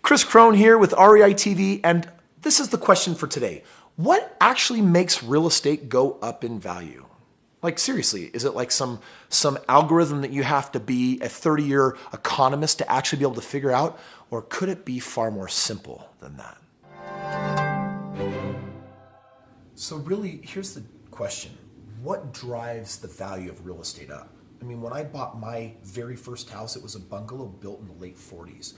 Kris Krohn here with REI TV, and this is the question for today. What actually makes real estate go up in value? Like seriously, is it like some algorithm that you have to be a 30-year economist to actually be able to figure out? Or could it be far more simple than that? So really, here's the question. What drives the value of real estate up? I mean, when I bought my very first house, it was a bungalow built in the late 40s.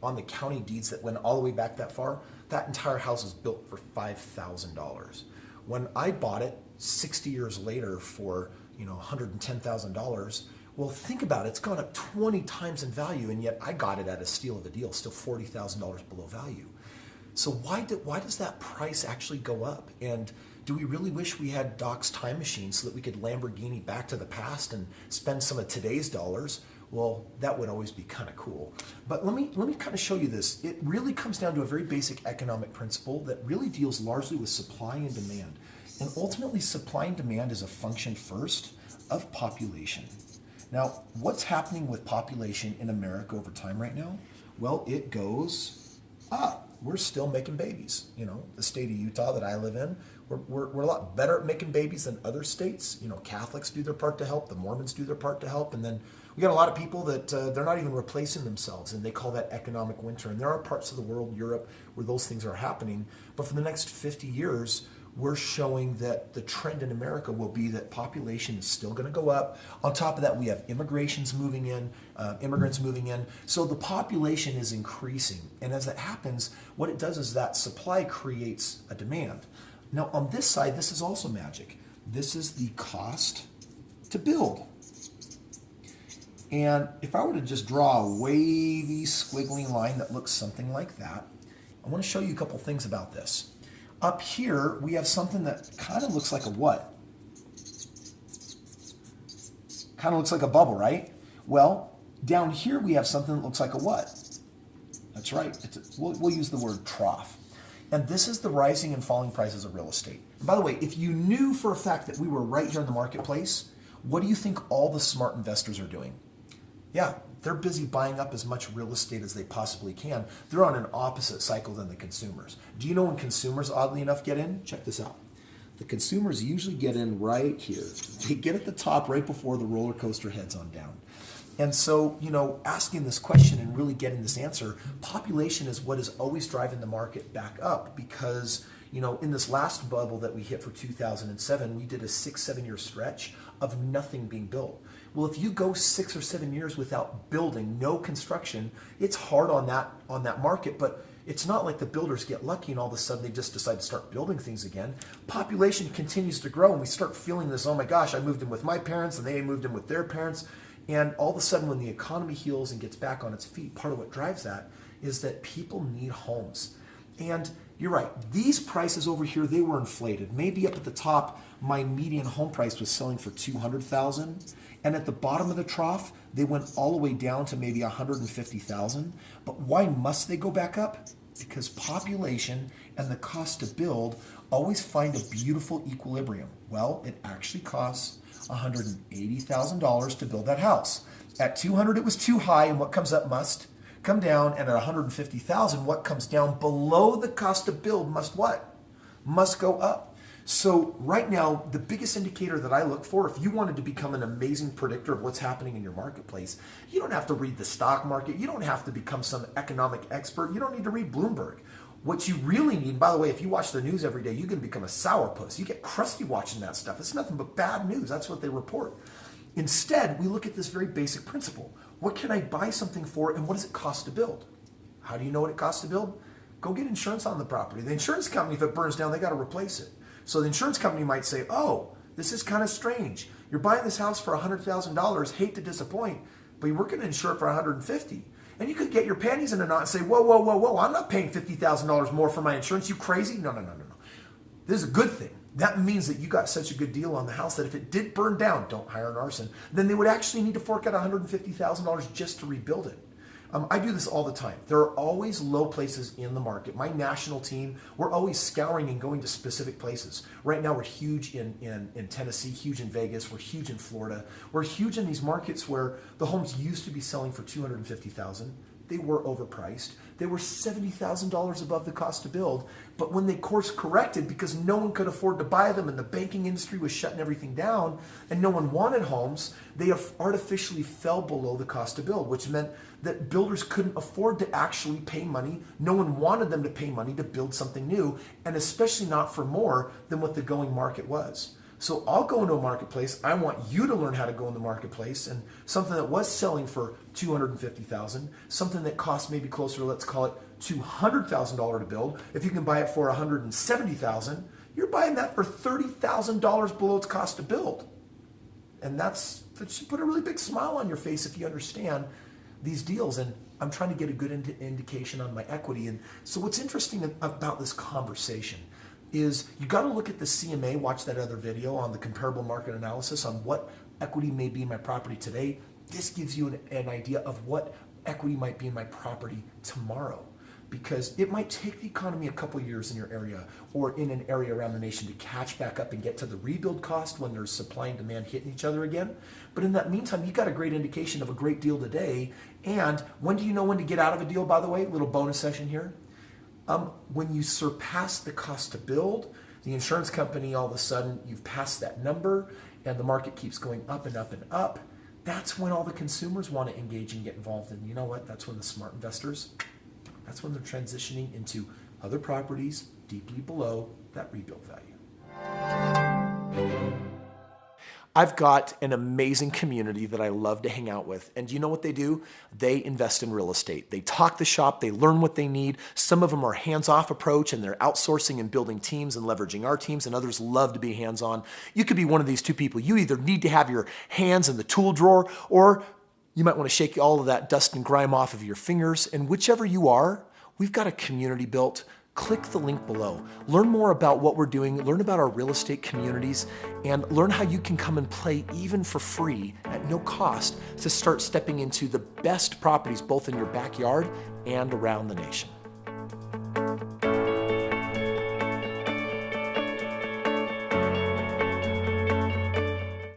On the county deeds that went all the way back that far, that entire house was built for $5,000. When I bought it 60 years later for $110,000, well, think about it. It's gone up 20 times in value, and yet I got it at a steal of a deal, still $40,000 below value. So why does that price actually go up? And do we really wish we had Doc's time machine so that we could Lamborghini back to the past and spend some of today's dollars? Well, that would always be kind of cool. But let me kind of show you this. It really comes down to a very basic economic principle that really deals largely with supply and demand. And ultimately, supply and demand is a function first of population. Now, what's happening with population in America over time right now? Well, it goes up. We're still making babies. The state of Utah that I live in, we're a lot better at making babies than other states. Catholics do their part to help, the Mormons do their part to help, and then we got a lot of people that they're not even replacing themselves, and they call that economic winter. And there are parts of the world, Europe, where those things are happening. But for the next 50 years, we're showing that the trend in America will be that population is still going to go up. On top of that, we have immigrants moving in. So the population is increasing. And as that happens, what it does is that supply creates a demand. Now, on this side, this is also magic. This is the cost to build. And if I were to just draw a wavy, squiggly line that looks something like that, I want to show you a couple things about this. Up here, we have something that kind of looks like a what? Kind of looks like a bubble, right? Well, down here we have something that looks like a what? That's right. We'll use the word trough. And this is the rising and falling prices of real estate. And by the way, if you knew for a fact that we were right here in the marketplace, what do you think all the smart investors are doing? Yeah, they're busy buying up as much real estate as they possibly can. They're on an opposite cycle than the consumers. Do you know when consumers, oddly enough, get in? Check this out. The consumers usually get in right here. They get at the top right before the roller coaster heads on down. And so, asking this question and really getting this answer, population is what is always driving the market back up because, in this last bubble that we hit for 2007, we did a 6-7 year stretch of nothing being built. Well, if you go 6 or 7 years without building, no construction, it's hard on that market, but it's not like the builders get lucky and all of a sudden they just decide to start building things again. Population continues to grow and we start feeling this, oh my gosh, I moved in with my parents and they moved in with their parents. And all of a sudden when the economy heals and gets back on its feet, part of what drives that is that people need homes. And you're right, these prices over here, they were inflated. Maybe up at the top, my median home price was selling for $200,000. And at the bottom of the trough, they went all the way down to maybe $150,000. But why must they go back up? Because population and the cost to build always find a beautiful equilibrium. Well, it actually costs $180,000 to build that house. At 200, it was too high, and what comes up must come down. And at 150,000, what comes down below the cost to build must what? Must go up. So right now, the biggest indicator that I look for, if you wanted to become an amazing predictor of what's happening in your marketplace, you don't have to read the stock market. You don't have to become some economic expert. You don't need to read Bloomberg. What you really need, by the way, if you watch the news every day, you can become a sourpuss. You get crusty watching that stuff. It's nothing but bad news. That's what they report. Instead, we look at this very basic principle. What can I buy something for and what does it cost to build? How do you know what it costs to build? Go get insurance on the property. The insurance company, if it burns down, they got to replace it. So the insurance company might say, oh, this is kind of strange. You're buying this house for $100,000, hate to disappoint, but we're going to insure it for $150,000. And you could get your panties in a knot and say, whoa, I'm not paying $50,000 more for my insurance. You crazy? No. This is a good thing. That means that you got such a good deal on the house that if it did burn down, don't hire an arson, then they would actually need to fork out $150,000 just to rebuild it. I do this all the time. There are always low places in the market. My national team, we're always scouring and going to specific places. Right now, we're huge in Tennessee, huge in Vegas, we're huge in Florida. We're huge in these markets where the homes used to be selling for $250,000. they were overpriced. They were $70,000 above the cost to build. But when they course corrected, because no one could afford to buy them and the banking industry was shutting everything down and no one wanted homes, they artificially fell below the cost to build, which meant that builders couldn't afford to actually pay money. No one wanted them to pay money to build something new, and especially not for more than what the going market was. So I'll go into a marketplace. I want you to learn how to go in the marketplace, and something that was selling for $250,000, something that cost maybe closer to, let's call it $200,000 to build. If you can buy it for $170,000, you're buying that for $30,000 below its cost to build. And that should put a really big smile on your face if you understand these deals. And I'm trying to get a good indication on my equity. And so what's interesting about this conversation is you got to look at the CMA, watch that other video on the comparable market analysis on what equity may be in my property today. This gives you an idea of what equity might be in my property tomorrow, because it might take the economy a couple years in your area or in an area around the nation to catch back up and get to the rebuild cost when there's supply and demand hitting each other again. But in that meantime, you got a great indication of a great deal today. And when do you know when to get out of a deal, by the way? Little bonus session here. When you surpass the cost to build, the insurance company, all of a sudden, you've passed that number and the market keeps going up and up and up. That's when all the consumers want to engage and get involved. And you know what? That's when the smart investors, that's when they're transitioning into other properties deeply below that rebuild value. I've got an amazing community that I love to hang out with. And you know what they do? They invest in real estate. They talk the shop, they learn what they need. Some of them are hands-off approach and they're outsourcing and building teams and leveraging our teams, and others love to be hands-on. You could be one of these two people. You either need to have your hands in the tool drawer, or you might want to shake all of that dust and grime off of your fingers. And whichever you are, we've got a community built. Click the link below. Learn more about what we're doing, learn about our real estate communities, and learn how you can come and play even for free at no cost to start stepping into the best properties both in your backyard and around the nation.